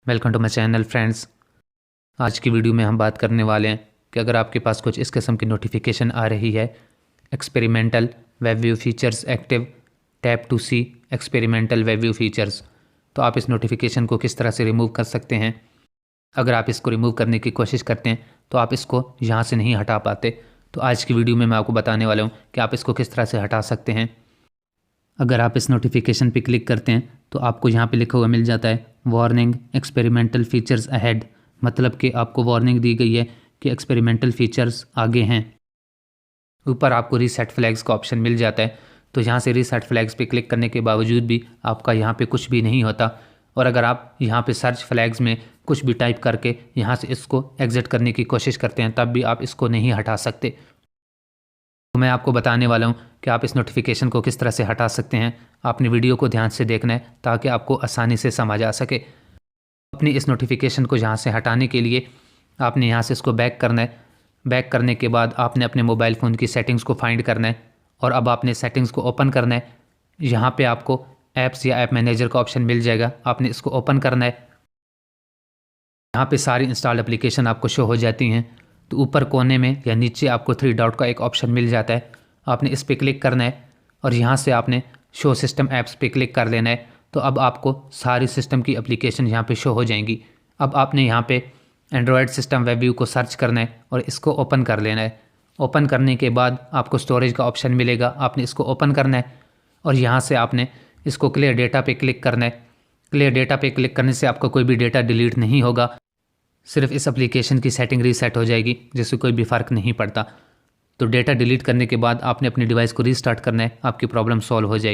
Welcome to my channel friends. आज की video में हम बात करने वाले हैं कि अगर आपके पास कुछ इस किस्म की नोटिफिकेशन आ रही है, experimental web view features active, tap to see experimental web view features, तो आप इस नोटिफिकेशन को किस तरह से रिमूव कर सकते हैं। अगर आप इसको रिमूव करने की कोशिश करते हैं तो आप इसको यहाँ से नहीं हटा पाते। तो आज की वीडियो में मैं आपको बताने वाला हूँ कि आप इसको किस तरह से हटा सकते हैं। अगर आप इस नोटिफिकेशन पे क्लिक करते हैं तो आपको यहाँ पे लिखा हुआ मिल जाता है वार्निंग एक्सपेरिमेंटल फीचर्स अहेड, मतलब कि आपको वार्निंग दी गई है कि एक्सपेरिमेंटल फीचर्स आगे हैं। ऊपर आपको रीसेट फ्लैग्स का ऑप्शन मिल जाता है, तो यहाँ से रीसेट फ्लैग्स पे क्लिक करने के बावजूद भी आपका यहाँ पे कुछ भी नहीं होता। और अगर आप यहाँ पे सर्च फ्लैग्स में कुछ भी टाइप करके यहाँ से इसको एग्जिट करने की कोशिश करते हैं तब भी आप इसको नहीं हटा सकते। तो मैं आपको बताने वाला हूँ कि आप इस नोटिफिकेशन को किस तरह से हटा सकते हैं। आपने वीडियो को ध्यान से देखना है ताकि आपको आसानी से समझ आ सके। अपनी इस नोटिफिकेशन को यहाँ से हटाने के लिए आपने यहाँ से इसको बैक करना है। बैक करने के बाद आपने अपने मोबाइल फ़ोन की सेटिंग्स को फाइंड करना है और अब आपने सेटिंग्स को ओपन करना है। यहाँ पे आपको ऐप्स या ऐप मैनेजर का ऑप्शन मिल जाएगा, आपने इसको ओपन करना है। यहाँ पे सारी इंस्टॉल एप्लीकेशन आपको शो हो जाती हैं। तो ऊपर कोने में या नीचे आपको 3 डॉट का एक ऑप्शन मिल जाता है, आपने इस पर क्लिक करना है और यहाँ से आपने शो सिस्टम ऐप्स पे क्लिक कर लेना है। तो अब आपको सारी सिस्टम की एप्लीकेशन यहाँ पे शो हो जाएंगी। अब आपने यहाँ पे एंड्रॉयड सिस्टम वेब व्यू को सर्च करना है और इसको ओपन कर लेना है। ओपन करने के बाद आपको स्टोरेज का ऑप्शन मिलेगा, आपने इसको ओपन करना है और यहाँ से आपने इसको क्लियर डेटा पे क्लिक करना है। क्लियर डेटा पे क्लिक करने से आपका कोई भी डेटा डिलीट नहीं होगा, सिर्फ इस एप्लीकेशन की सेटिंग रीसेट हो जाएगी, जिससे कोई भी फ़र्क नहीं पड़ता। तो डेटा डिलीट करने के बाद आपने अपनी डिवाइस को रीस्टार्ट करना है, आपकी प्रॉब्लम सॉल्व हो जाएगी।